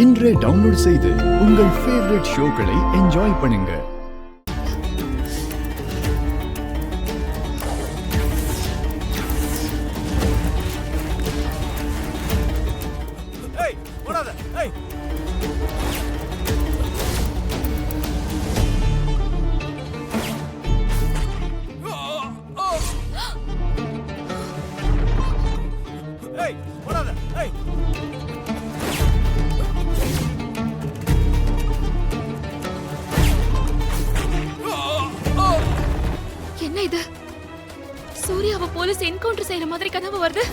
இன்றே டவுன்லோட் செய்து உங்கள் ஃபேவரட் ஷோக்களை என்ஜாய் பண்ணுங்க. என்ன இது? சூர்யாவை போலீஸ் என்கவுண்டர் செய்யற மாதிரி கனவு வருது.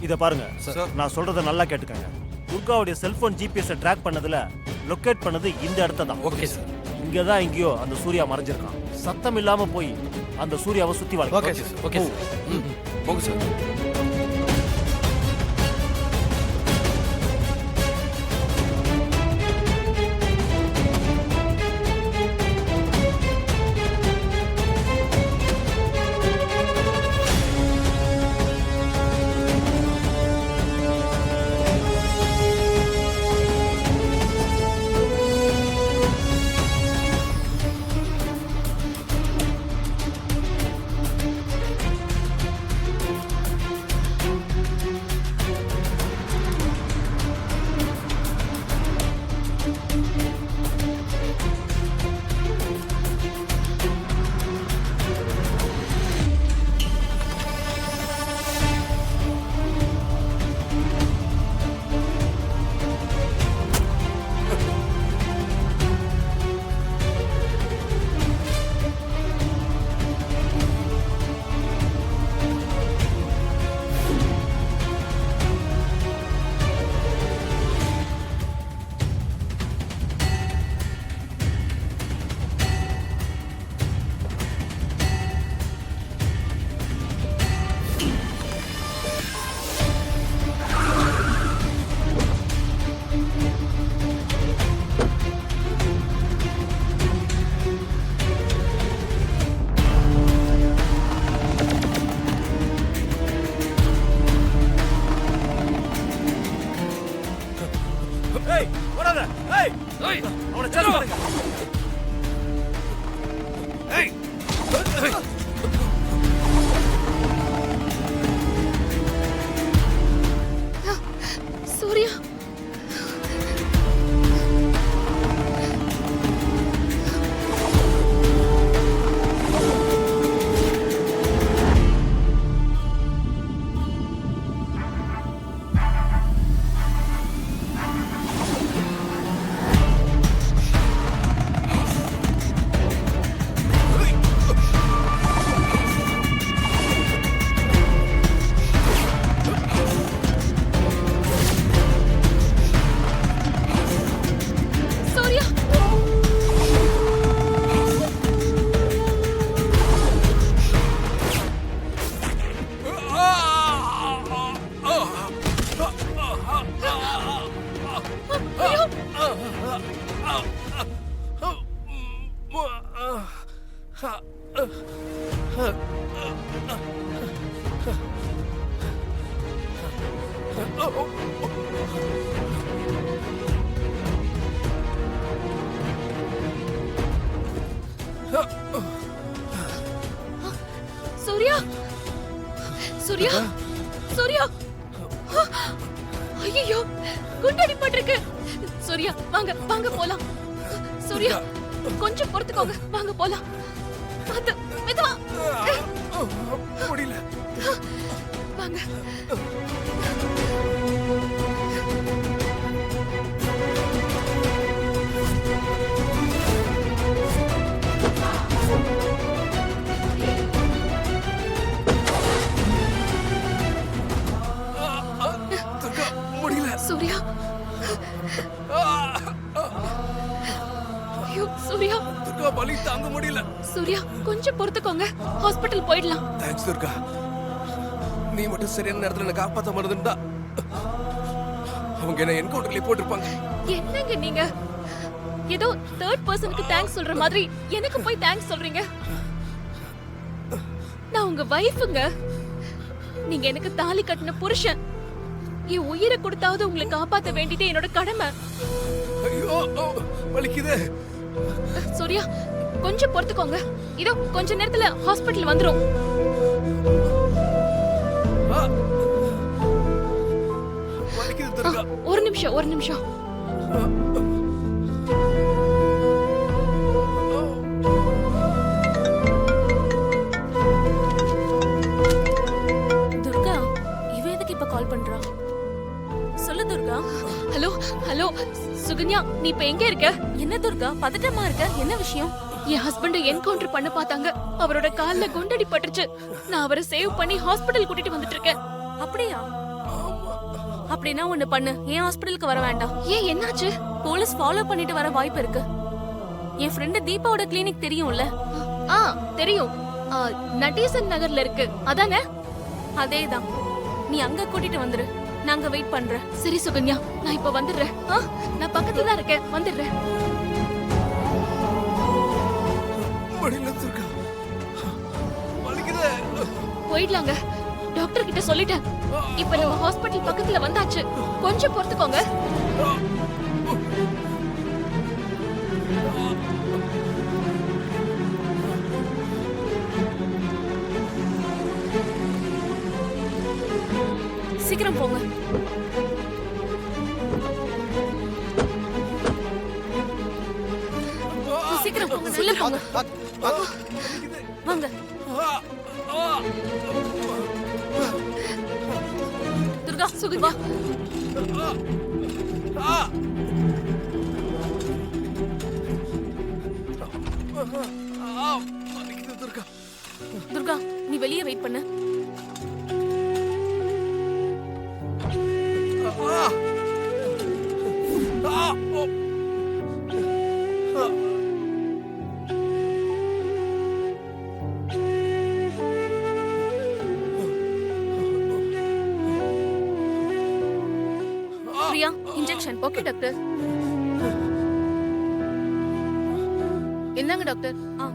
இத பாருங்க, நான் சொல்றத நல்லா கேட்டுக்கங்க. துர்காவுடைய செல்போன் ஜிபிஎஸ் ட்ராக் பண்ணதுல லொகேட் பண்ணது இந்த இடத்த தான். Okay sir. இங்க தான் எங்கேயோ அந்த சூர்யா மறைஞ்சிருக்கான். சத்தம் இல்லாம போய் அந்த சூர்யாவை சுத்தி வாழ்க்கை. Okay sir. Okay sir. போங்க சார். சூர்யா, சூர்யா. சூர்யா, சூர்யா, சூர்யா. ஐயோ, குண்டடி பட்டிருக்கு. சூர்யா, வாங்க வாங்க போலாம். சூர்யா, கொஞ்சம் பொறுத்துக்கோங்க, வாங்க போலாம். அது மெதுவா. முடியல. வாங்க. முடியல. சூர்யா. ஐயோ, சூர்யா. துர்கா, வலி தாங்க முடியல. சூர்யா, கொஞ்சம் பொறுத்துக்கோங்க, ஹாஸ்பிடல் போயிடலாம். தேங்க்ஸ் துர்கா. நீ மட்டும் சரியான நேரத்துல என்ன காப்பாத்த மறந்துட்டா அவங்க என்ன என்கவுண்டர்ல போட்டிருப்பாங்க. என்னங்க நீங்க? ஏதோ தேர்ட் பர்சனுக்கு தேங்க்ஸ் சொல்ற மாதிரி எனக்கு போய் தேங்க்ஸ் சொல்றீங்க? நான் உங்க வைஃப்ங்க. நீங்க எனக்கு தாலி கட்டின புருஷன். என் உயிரை கொடுத்தாவது உங்களை காப்பாத்த வேண்டியது என்னோட கடமை. ஐயோ வலிக்குதே. சூர்யா, கொஞ்சம் பொறுத்துக்கோங்க. இதோ கொஞ்ச நேரத்துல ஹாஸ்பிடல் வந்துரும். வலிக்குது துர்கா. ஒரு நிமிஷம். துர்கா, இவ எதுக்கு இப்ப கால் பண்றா? சொல்லு துர்கா. ஹலோ சுகன்யா, நீ இப்ப எங்க இருக்க? என்ன துர்கா பதட்டமா இருக்க? என்ன விஷயம்? என் ஹஸ்பண்ட என்கவுண்டர் பண்ண பார்த்தாங்க. அவரோட கால்ல குண்டடி பட்டுருச்சு. நான் அவரை சேவ் பண்ணி ஹாஸ்பிடல் கூட்டிட்டு வந்துட்டு இருக்கேன். அப்படியா? அப்படின்னா ஒண்ணு பண்ணு, ஏன் ஹாஸ்பிடலுக்கு வர வேண்டாம். ஏன், என்னாச்சு? போலீஸ் ஃபாலோ பண்ணிட்டு வர வாய்ப்பு இருக்கு. என் ஃப்ரெண்டு தீபாவோட கிளினிக் தெரியும்ல? ஆ தெரியும். நடேசன் நகர்ல இருக்கு, அதானே? அதேதான். நீ அங்க கூட்டிட்டு வந்துரு, நாங்க வெயிட் பண்றேன். சரி சுகன்யா, நான் இப்ப வந்துடுறேன். நான் பக்கத்துல தான் இருக்கேன், வந்துடுறேன். முடியல துர்கா. வலிக்குதே. போயிடலாங்க. டாக்டர் கிட்ட சொல்லிட்டேன். இப்ப நம்ம ஹாஸ்பிடல் பக்கத்துல வந்தாச்சு. கொஞ்சம் பொறுத்துக்கோங்க. சீக்கிரம் போங்க. சீக்கிரம் போங்க, உள்ள போங்க. வாங்க. துர்கா, சுகன்யா, வலிக்குது துர்கா. துர்கா, நீ வெளியே வெயிட் பண்ணு. பிரியா, இன்ஜெக்ஷன். Okay doctor. என்னங்க டாக்டர்? ஆ